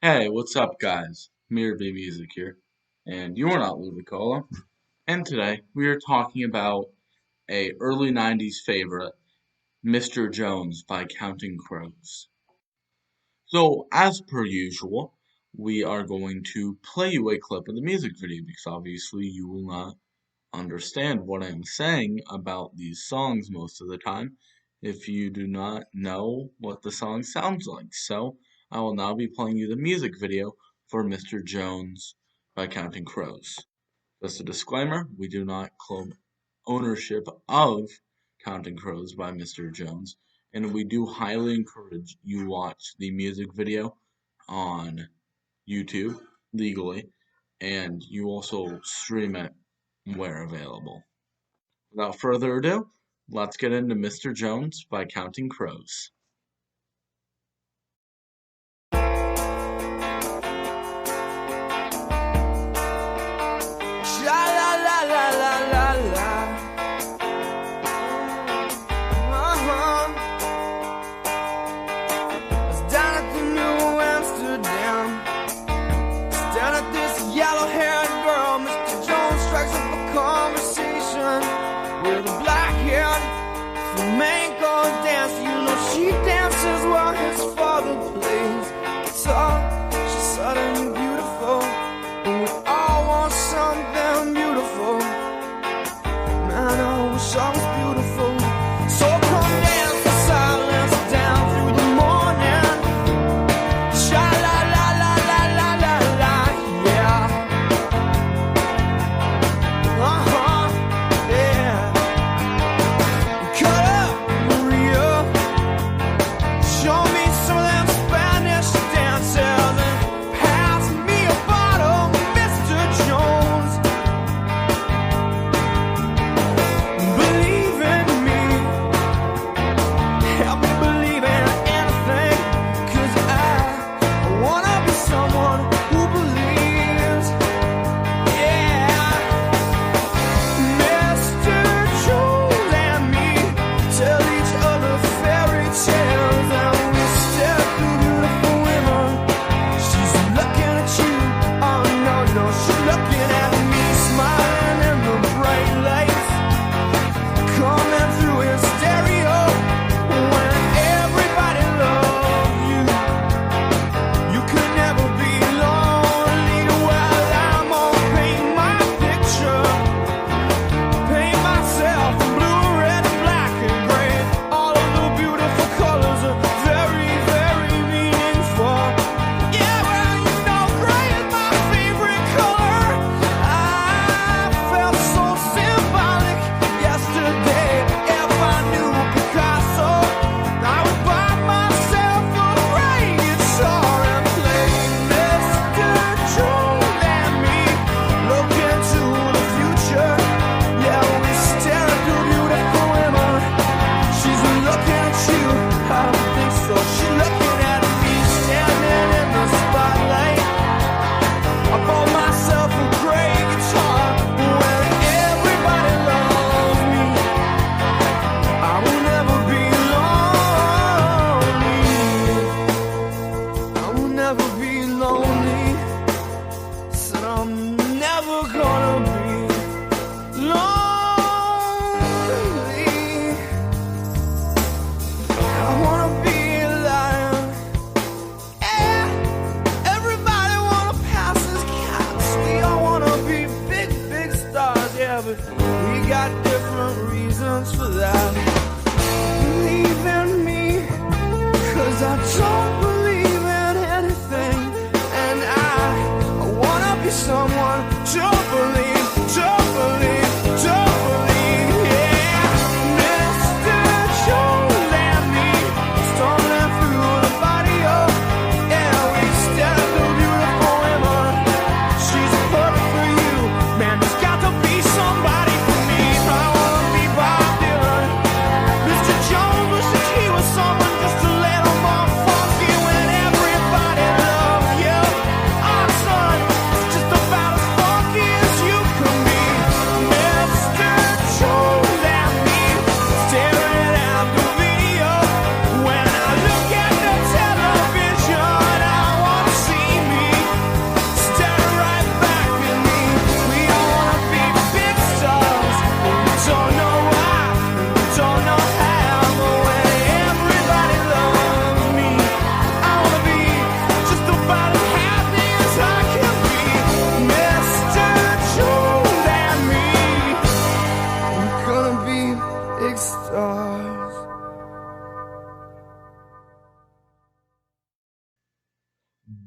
Hey, what's up, guys? Mirror B Music here, and you're not Ludicola. And today we are talking about a early '90s favorite, "Mr. Jones" by Counting Crows. So, as per usual, we are going to play you a clip of the music video because obviously you will not understand what I'm saying about these songs most of the time if you do not know what the song sounds like. So I will now be playing you the music video for Mr. Jones by Counting Crows. Just a disclaimer, we do not claim ownership of Counting Crows by Mr. Jones, and we do highly encourage you watch the music video on YouTube legally, and you also stream it where available. Without further ado, let's get into Mr. Jones by Counting Crows. Sha la la la la la la. I was down at the New Amsterdam, staring at this yellow-haired girl. Mr. Jones strikes up a conversation with a black-haired flamenco dancer. You know she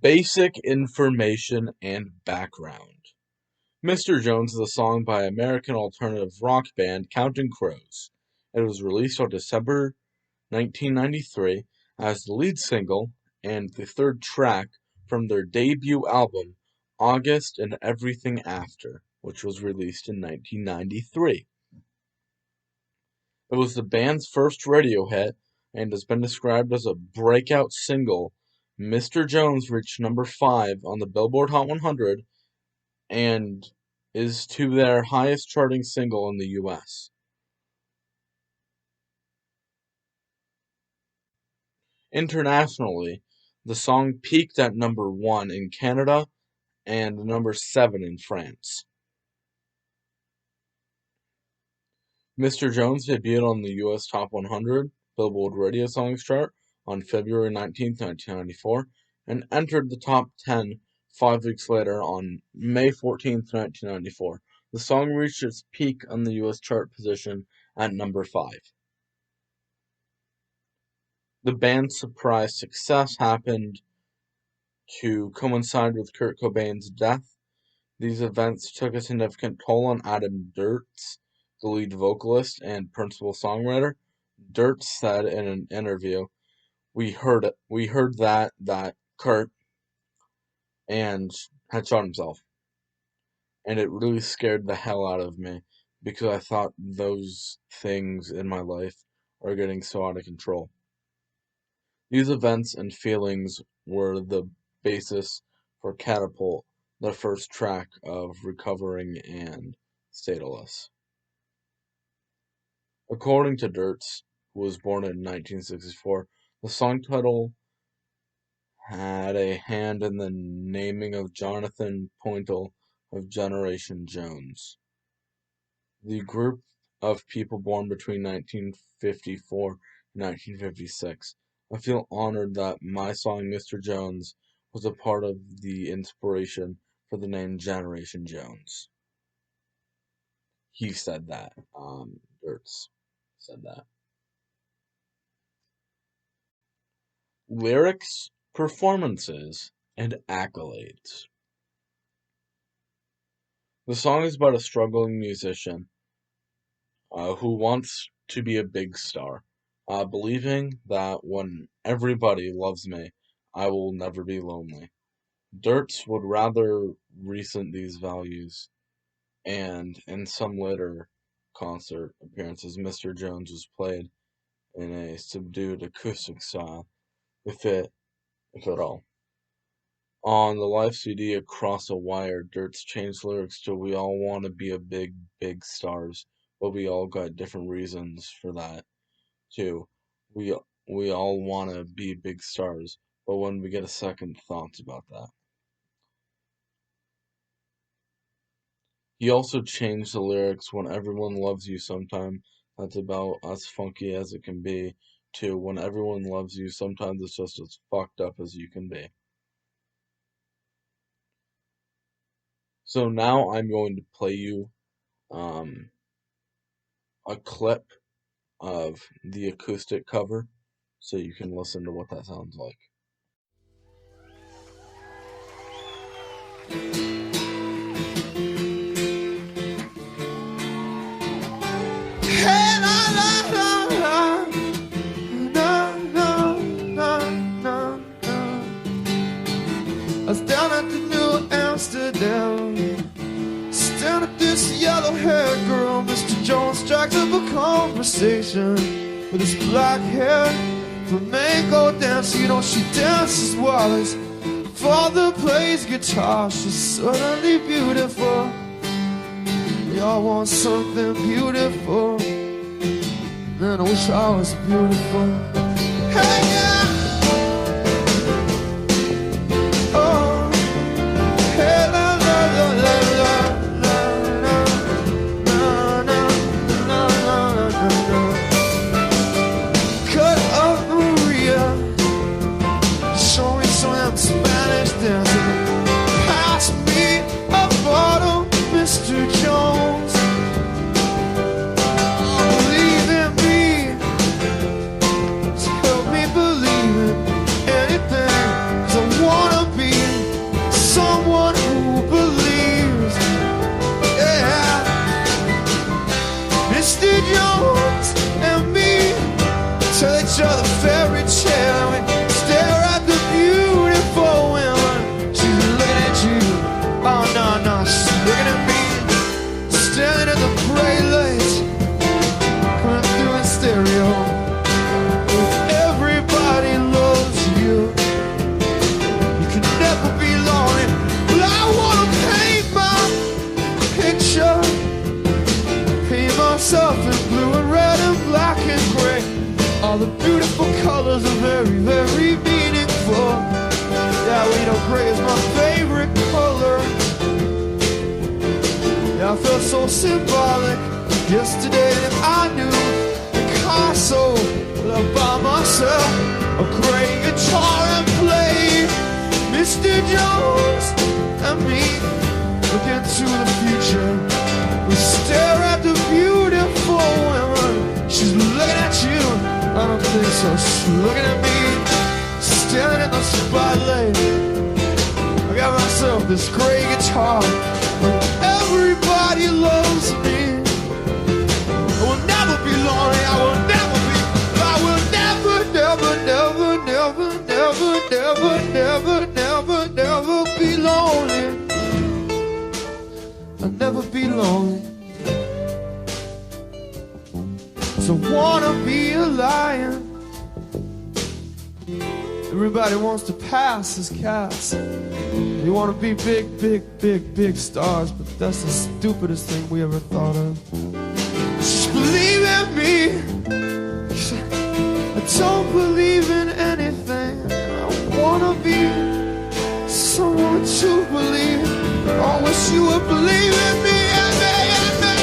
Basic information and background. Mr. Jones is a song by American alternative rock band Counting Crows. It was released on December 1993 as the lead single and the third track from their debut album August and Everything After, which was released in 1993. It was the band's first radio hit and has been described as a breakout single. Mr. Jones reached number 5 on the Billboard Hot 100 and is to their highest charting single in the US. Internationally, the song peaked at number 1 in Canada and number 7 in France. Mr. Jones debuted on the US Top 100 Billboard Radio Songs chart on February 19, 1994, and entered the top 10 5 weeks later on May 14, 1994. The song reached its peak on the US chart position at number 5. The band's surprise success happened to coincide with Kurt Cobain's death. These events took a significant toll on Adam Duritz, the lead vocalist and principal songwriter. Duritz said in an interview, "We heard that Kurt and had shot himself, and it really scared the hell out of me because I thought those things in my life are getting so out of control." These events and feelings were the basis for Catapult, the first track of Recovering and Stateless. According to Duritz, who was born in 1964, the song title had a hand in the naming of Jonathan Pointle of Generation Jones, the group of people born between 1954 and 1956. I feel honored that my song Mr. Jones was a part of the inspiration for the name Generation Jones. He said that. Duritz said that. Lyrics, performances, and accolades. The song is about a struggling musician who wants to be a big star, believing that when everybody loves me, I will never be lonely. Duritz would rather recent these values, and in some later concert appearances, Mr. Jones was played in a subdued acoustic style, if at all. On the live CD Across a Wire, Duritz changed lyrics to "We all want to be a big, big stars, but we all got different reasons for that, too. We, we all want to be big stars, but when we get a second thoughts about that." He also changed the lyrics "When everyone loves you sometime, that's about as funky as it can be," to "When everyone loves you, sometimes it's just as fucked up as you can be." So now I'm going to play you a clip of the acoustic cover so you can listen to what that sounds like. Hey, la, la, la, la. Na, na, na, na, na. I was down at the New Amsterdam, staring at this yellow-haired girl. Mr. Jones strikes up a conversation with his black hair. Flamenco dance, you know she dances well as father plays guitar. She's suddenly beautiful. We all want something beautiful, and I wish I was beautiful. Hey, yeah. Oh, hey, la, la, la, la, la, la, la, la, la, la, la, la. Cut up Maria, show me some Spanish dancing. Pass me a bottle, Mr. Jones. Believe in me, help me believe All the beautiful colors are very, very meaningful. Yeah, well, you know, gray is my favorite color. Yeah, I felt so symbolic yesterday that I knew Picasso loved by myself. A gray guitar and play Mr. Jones and me look into the future. We stare at the beautiful woman. She's looking at you. I don't think so. She's looking at me, standing in the spotlight. I got myself this gray guitar. Everybody loves me. I will never be lonely. I will never be. I will never, never, never, never, never, never, never, never, never be lonely. I'll never be lonely. So wanna be a lion. Everybody wants to pass as cats. You want to be big, big, big, big stars, but that's the stupidest thing we ever thought of. Just believe in me. I don't believe in anything. I want to be someone to believe. I wish you would believe in me, and me, and me.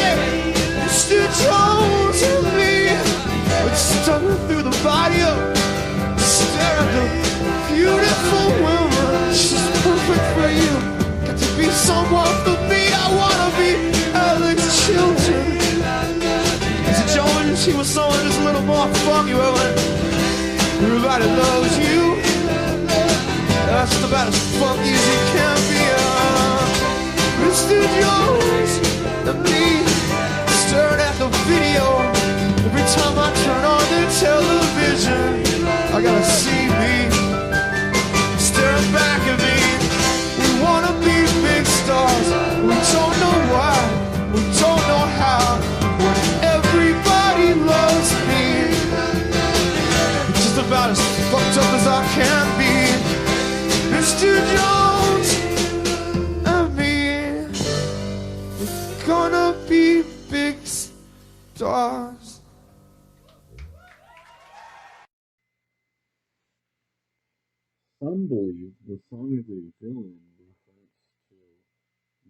Mr. Jones and me. We're stumbling through the body of, stare at the beautiful woman. She's perfect for you. Got to be someone for me. I wanna be Alex Chilton. Mr. Jones, he was someone just a little more funky. Everybody loves you. That's just about as funky as you can be. Mr. Jones and me staring at the video. Every time I turn on the television, I gotta see me staring back at me. We wanna be big stars. We don't know why. We don't know how. When everybody loves me, it's just about as fucked up as I can be. Mr. Jones and me, we're gonna be big stars. Some believe the song is a villain reference to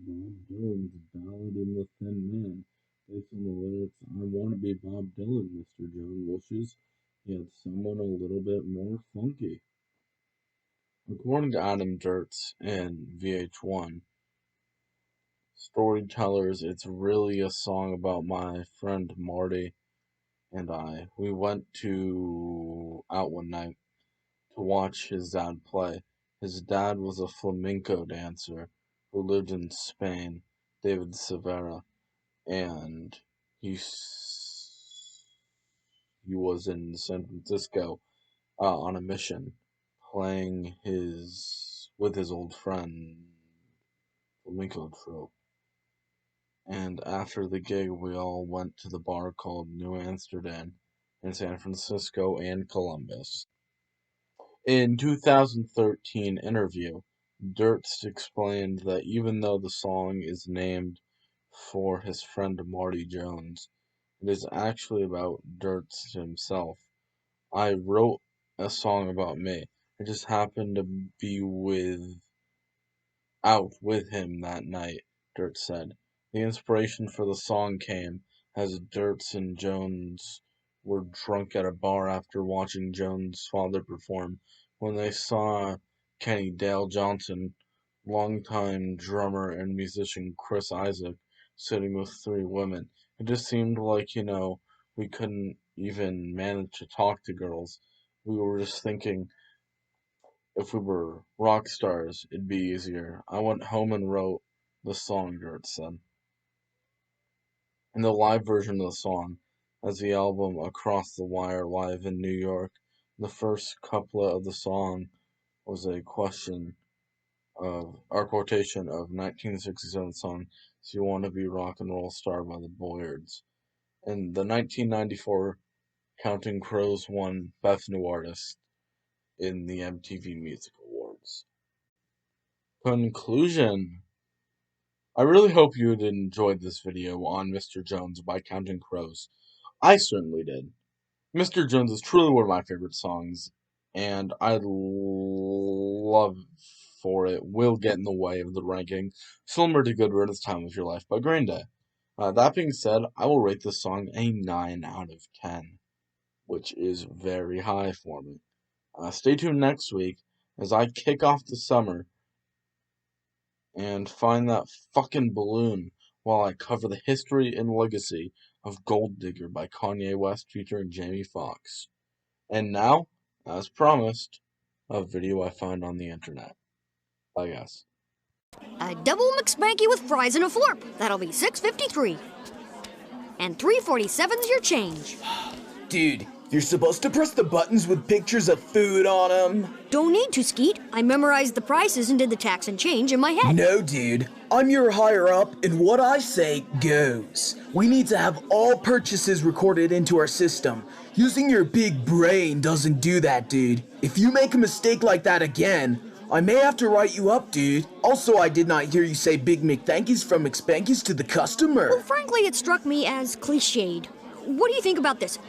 Bob Dylan's Ballad in the Thin Man. Based on the lyrics, I want to be Bob Dylan, Mr. Jones wishes he had someone a little bit more funky. According to Adam Duritz in VH1 Storytellers, it's really a song about my friend Marty and I. We went out one night to watch his dad play. His dad was a flamenco dancer who lived in Spain, David Severa, and he was in San Francisco on a mission, playing his with his old friend flamenco troupe. And after the gig, we all went to the bar called New Amsterdam in San Francisco and Columbus. In 2013 interview, Durst explained that even though the song is named for his friend Marty Jones, it is actually about Durst himself. I wrote a song about me. I just happened to be out with him that night, Dirt said. The inspiration for the song came as Dirts and Jones were drunk at a bar after watching Jones' father perform when they saw Kenny Dale Johnson, longtime drummer and musician Chris Isaac, sitting with three women. It just seemed like, we couldn't even manage to talk to girls. We were just thinking if we were rock stars, it'd be easier. I went home and wrote the song, Gert said. In the live version of the song, as the album Across the Wire live in New York, the first couplet of the song was a quotation of 1967 song "So You Want to Be Rock and Roll Star" by the Boyards. And the 1994 Counting Crows won Best New Artist in the MTV Music Awards. Conclusion. I really hope you enjoyed this video on Mr. Jones by Counting Crows. I certainly did. Mr. Jones is truly one of my favorite songs, and love for it will get in the way of the ranking, similar to Good Riddance Time of Your Life by Green Day. That being said, I will rate this song a 9 out of 10, which is very high for me. Stay tuned next week as I kick off the summer and find that fucking balloon while I cover the history and legacy of Gold Digger by Kanye West featuring Jamie Foxx. And now, as promised, a video I found on the internet. Bye, guys. A double McSpanky with fries and a florp. That'll be $6.53. And $3.47's your change. Dude, you're supposed to press the buttons with pictures of food on them. Don't need to, Skeet. I memorized the prices and did the tax and change in my head. No, dude. I'm your higher up, and what I say goes. We need to have all purchases recorded into our system. Using your big brain doesn't do that, dude. If you make a mistake like that again, I may have to write you up, dude. Also, I did not hear you say Big McThankies from McSpankies to the customer. Well, frankly, it struck me as cliched. What do you think about this?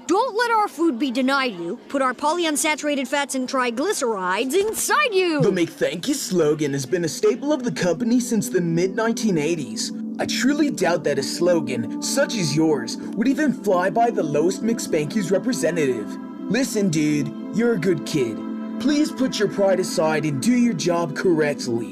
Don't let our food be denied you. Put our polyunsaturated fats and triglycerides inside you. The McThankies slogan has been a staple of the company since the mid-1980s. I truly doubt that a slogan, such as yours, would even fly by the lowest McSpankies representative. Listen, dude, you're a good kid. Please put your pride aside and do your job correctly.